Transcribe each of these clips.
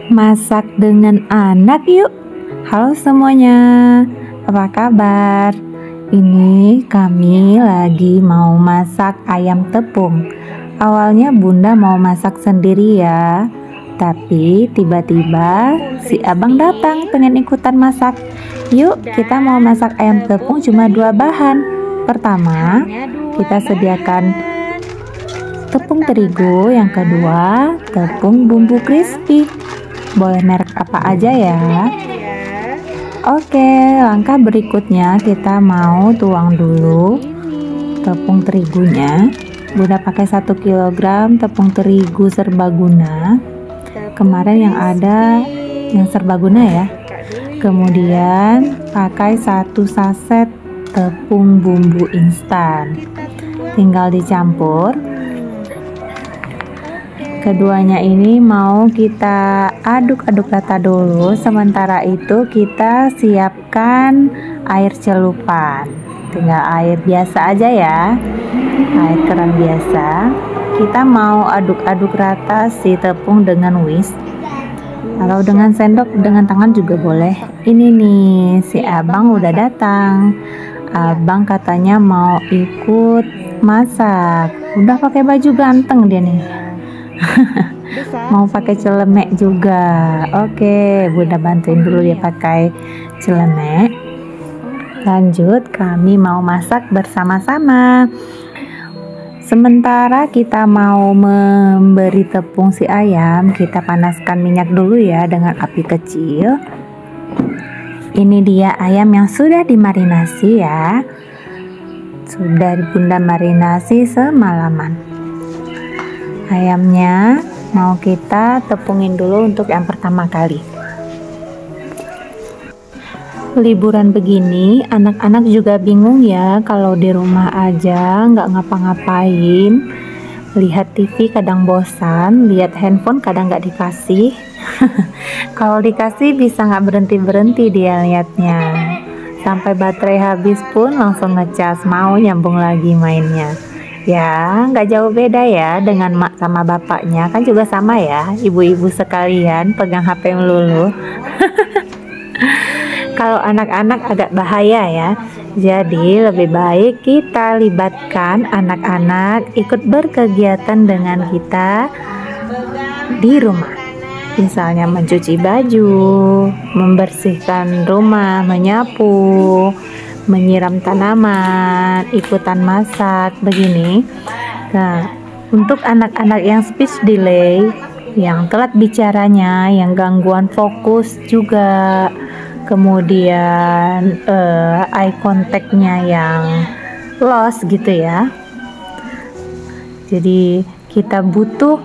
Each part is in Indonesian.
Masak dengan anak yuk. Halo semuanya, apa kabar? Ini kami lagi mau masak ayam tepung. Awalnya bunda mau masak sendiri ya, tapi tiba-tiba si abang datang pengen ikutan masak. Yuk kita mau masak ayam tepung cuma 2 bahan. Pertama, kita sediakan tepung terigu, yang kedua tepung bumbu crispy. Boleh merek apa aja ya. Oke, langkah berikutnya kita mau tuang dulu tepung terigunya. Bunda pakai 1 kg tepung terigu serbaguna. Kemarin yang ada yang serbaguna ya. Kemudian pakai 1 saset tepung bumbu instan. Tinggal dicampur. Keduanya ini mau kita aduk-aduk rata dulu. Sementara itu kita siapkan air celupan. Tinggal air biasa aja ya, air keran biasa. Kita mau aduk-aduk rata si tepung dengan whisk. Kalau dengan sendok, dengan tangan juga boleh. Ini nih, si abang udah datang. Abang katanya mau ikut masak. Udah pakai baju ganteng dia nih. Mau pakai celemek juga. Oke, bunda bantuin dulu dia pakai celemek. Lanjut, kami mau masak bersama-sama. Sementara kita mau memberi tepung si ayam, kita panaskan minyak dulu ya dengan api kecil. Ini dia ayam yang sudah dimarinasi ya. Sudah bunda marinasi semalaman. Ayamnya mau kita tepungin dulu untuk yang pertama kali. Liburan begini anak-anak juga bingung ya, kalau di rumah aja nggak ngapa-ngapain. Lihat TV kadang bosan, lihat handphone kadang nggak dikasih. Kalau dikasih bisa nggak berhenti-berhenti dia liatnya. Sampai baterai habis pun langsung ngecas, mau nyambung lagi mainnya. Ya, nggak jauh beda ya dengan mak sama bapaknya, kan juga sama ya, ibu-ibu sekalian pegang HP melulu. Kalau anak-anak agak bahaya ya, jadi lebih baik kita libatkan anak-anak ikut berkegiatan dengan kita di rumah. Misalnya mencuci baju, membersihkan rumah, menyapu, menyiram tanaman, ikutan masak begini. Nah, untuk anak-anak yang speech delay, yang telat bicaranya, yang gangguan fokus juga, kemudian eye contact-nya yang lost gitu ya. Jadi kita butuh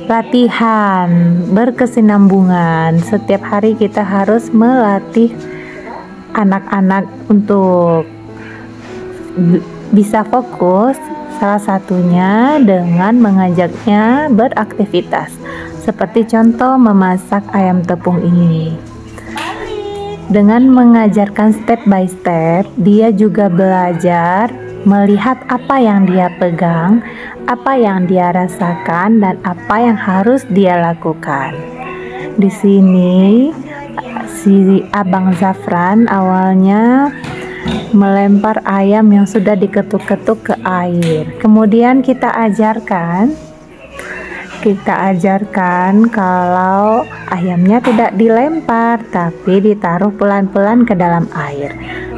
latihan berkesinambungan. Setiap hari kita harus melatih anak-anak untuk bisa fokus, salah satunya dengan mengajaknya beraktivitas seperti contoh memasak ayam tepung ini. Dengan mengajarkan step by step, dia juga belajar melihat apa yang dia pegang, apa yang dia rasakan, dan apa yang harus dia lakukan. Di sini si abang Zafran awalnya melempar ayam yang sudah diketuk-ketuk ke air. Kemudian kita ajarkan kalau ayamnya tidak dilempar tapi ditaruh pelan-pelan ke dalam air.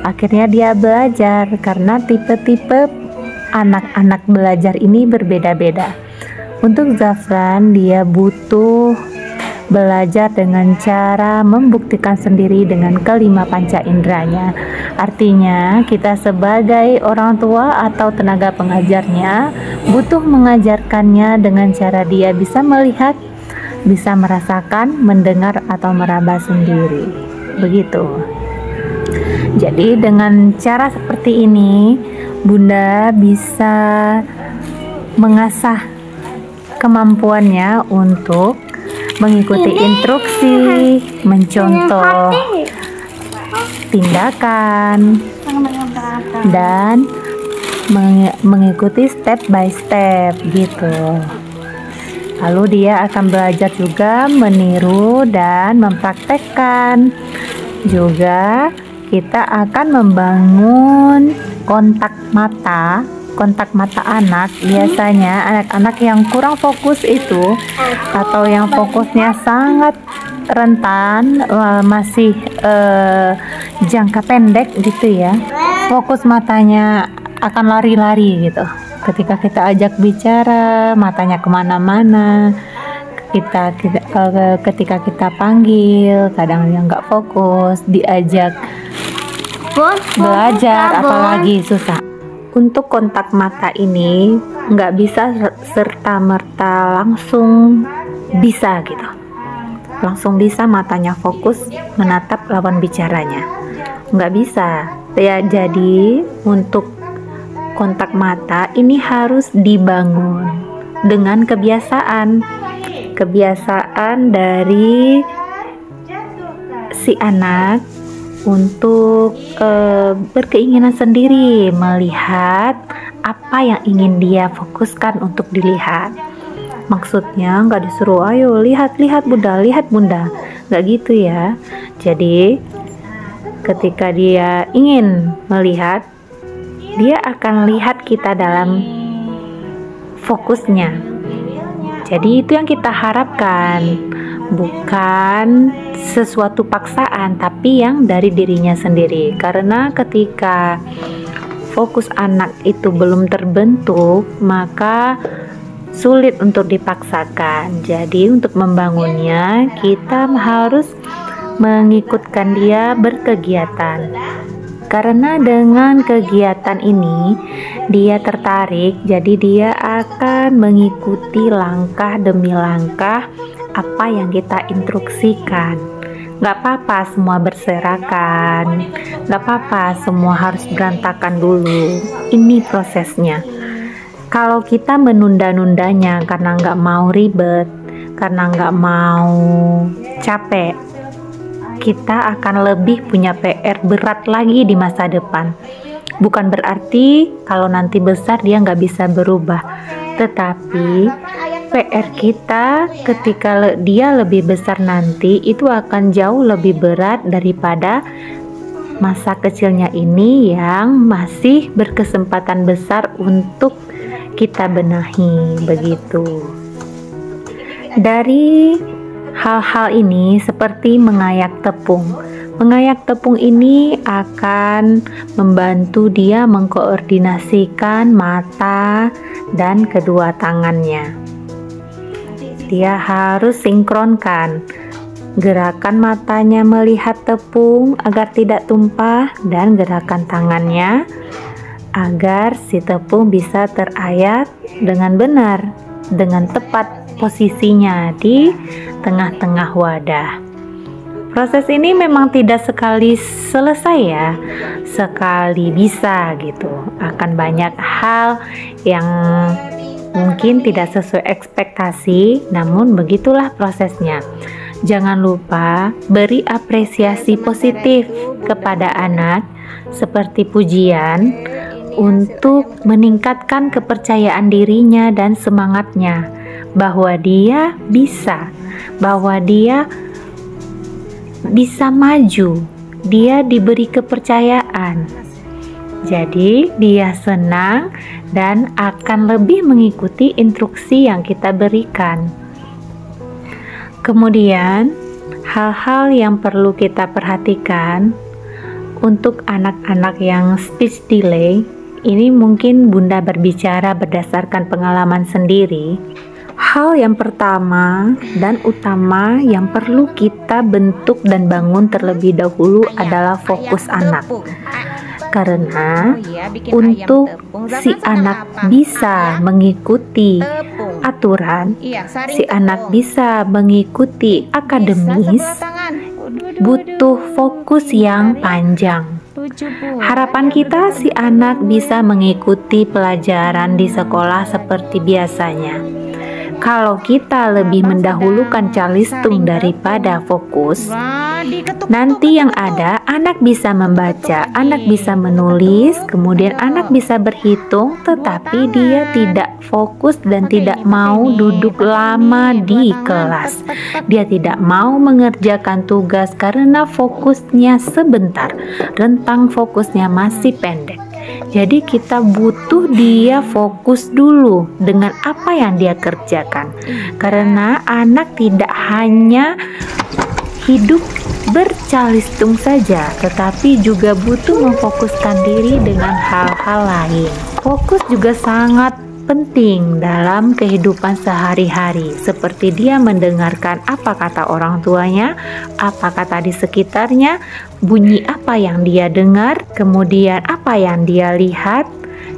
Akhirnya dia belajar, karena tipe-tipe anak-anak belajar ini berbeda-beda. Untuk Zafran, dia butuh belajar dengan cara membuktikan sendiri dengan kelima panca inderanya. Artinya kita sebagai orang tua atau tenaga pengajarnya butuh mengajarkannya dengan cara dia bisa melihat, bisa merasakan, mendengar, atau meraba sendiri. Begitu. Jadi dengan cara seperti ini bunda bisa mengasah kemampuannya untuk mengikuti instruksi, mencontoh tindakan, dan mengikuti step by step gitu. Lalu dia akan belajar juga meniru dan mempraktekkan. Juga kita akan membangun kontak mata anak. Biasanya anak-anak yang kurang fokus itu atau yang fokusnya sangat rentan, masih jangka pendek gitu ya, fokus matanya akan lari-lari gitu. Ketika kita ajak bicara, matanya kemana-mana. Ketika kita panggil, kadang dia nggak fokus. Diajak belajar, apalagi susah. Untuk kontak mata ini nggak bisa serta-merta langsung bisa gitu. Langsung bisa matanya fokus menatap lawan bicaranya. Nggak bisa. Ya, jadi untuk kontak mata ini harus dibangun dengan kebiasaan dari si anak untuk berkeinginan sendiri melihat apa yang ingin dia fokuskan untuk dilihat. Maksudnya nggak disuruh ayo lihat bunda, nggak gitu ya. Jadi ketika dia ingin melihat, dia akan lihat kita dalam fokusnya. Jadi itu yang kita harapkan, bukan sesuatu paksaan, tapi yang dari dirinya sendiri. Karena ketika fokus anak itu belum terbentuk, maka sulit untuk dipaksakan. Jadi untuk membangunnya, kita harus mengikutkan dia berkegiatan. Karena dengan kegiatan ini dia tertarik, jadi dia akan mengikuti langkah demi langkah apa yang kita instruksikan. Gak apa-apa semua berserakan, gak apa-apa semua harus berantakan dulu. Ini prosesnya. Kalau kita menunda-nundanya karena gak mau ribet, karena gak mau capek, kita akan lebih punya PR berat lagi di masa depan. Bukan berarti kalau nanti besar dia nggak bisa berubah, tetapi PR kita ketika dia lebih besar nanti itu akan jauh lebih berat daripada masa kecilnya ini yang masih berkesempatan besar untuk kita benahi, begitu. Dari hal-hal ini seperti mengayak tepung. Mengayak tepung ini akan membantu dia mengkoordinasikan mata dan kedua tangannya. Dia harus sinkronkan gerakan matanya melihat tepung agar tidak tumpah dan gerakan tangannya agar si tepung bisa terayat dengan benar, dengan tepat posisinya di tengah-tengah wadah. Proses ini memang tidak sekali selesai ya, sekali bisa gitu. Akan banyak hal yang mungkin tidak sesuai ekspektasi, namun begitulah prosesnya. Jangan lupa beri apresiasi positif kepada anak seperti pujian untuk meningkatkan kepercayaan dirinya dan semangatnya bahwa dia bisa maju, dia diberi kepercayaan. Jadi dia senang dan akan lebih mengikuti instruksi yang kita berikan. Kemudian hal-hal yang perlu kita perhatikan untuk anak-anak yang speech delay, ini mungkin Bunda berbicara berdasarkan pengalaman sendiri. Hal yang pertama dan utama yang perlu kita bentuk dan bangun terlebih dahulu adalah fokus anak. Karena untuk si anak bisa mengikuti aturan, si anak bisa mengikuti akademis, butuh fokus yang panjang. Harapan kita si anak bisa mengikuti pelajaran di sekolah seperti biasanya. Kalau kita lebih mendahulukan calistung daripada fokus, nanti yang ada anak bisa membaca, anak bisa menulis, kemudian anak bisa berhitung, tetapi dia tidak fokus dan tidak mau duduk lama di kelas. Dia tidak mau mengerjakan tugas karena fokusnya sebentar, rentang fokusnya masih pendek. Jadi kita butuh dia fokus dulu dengan apa yang dia kerjakan. Karena anak tidak hanya hidup bercalistung saja, tetapi juga butuh memfokuskan diri dengan hal-hal lain. Fokus juga sangat penting dalam kehidupan sehari-hari, seperti dia mendengarkan apa kata orang tuanya, apa kata di sekitarnya, bunyi apa yang dia dengar, kemudian apa yang dia lihat,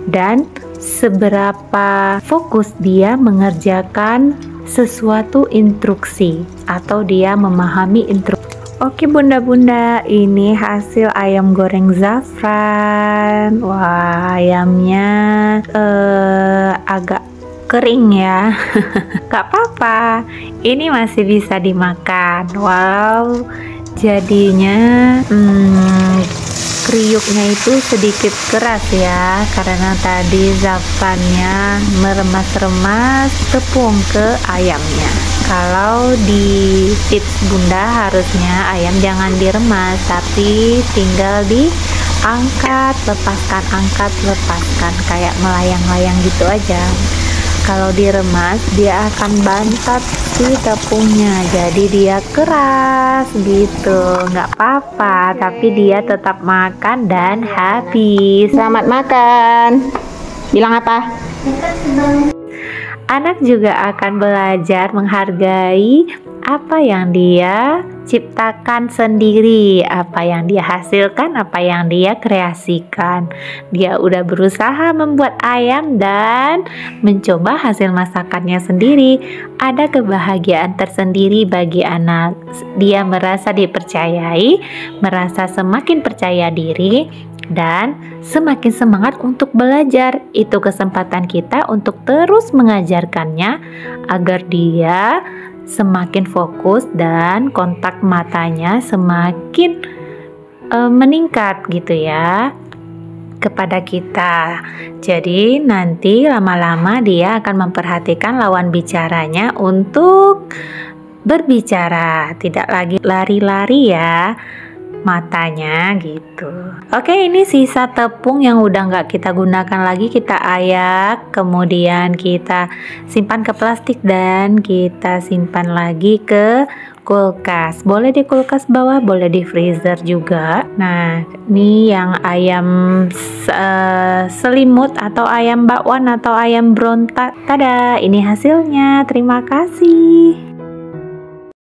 dan seberapa fokus dia mengerjakan sesuatu instruksi atau dia memahami instruksi. Oke bunda-bunda, ini hasil ayam goreng zafran. Wah, ayamnya agak kering ya. Gak apa-apa, ini masih bisa dimakan. Walau jadinya kriuknya itu sedikit keras ya, karena tadi zafrannya meremas-remas tepung ke ayamnya. Kalau di tips bunda, harusnya ayam jangan diremas, tapi tinggal diangkat, lepaskan, angkat, lepaskan, kayak melayang-layang gitu aja. Kalau diremas, dia akan bantat si tepungnya, jadi dia keras gitu. Nggak apa-apa, tapi dia tetap makan dan habis. Selamat makan. Bilang apa? Anak juga akan belajar menghargai apa yang dia ciptakan sendiri, apa yang dia hasilkan, apa yang dia kreasikan. Dia udah berusaha membuat ayam dan mencoba hasil masakannya sendiri. Ada kebahagiaan tersendiri bagi anak. Dia merasa dipercayai, merasa semakin percaya diri, dan semakin semangat untuk belajar. Itu kesempatan kita untuk terus mengajarkannya agar dia semakin fokus dan kontak matanya semakin meningkat gitu ya kepada kita. Jadi nanti lama-lama dia akan memperhatikan lawan bicaranya untuk berbicara, tidak lagi lari-lari ya matanya gitu. Oke, ini sisa tepung yang udah nggak kita gunakan lagi, kita ayak, kemudian kita simpan ke plastik dan kita simpan lagi ke kulkas. Boleh di kulkas bawah, boleh di freezer juga. Nah, ini yang ayam selimut atau ayam bakwan atau ayam berontak. Tada, ini hasilnya. Terima kasih.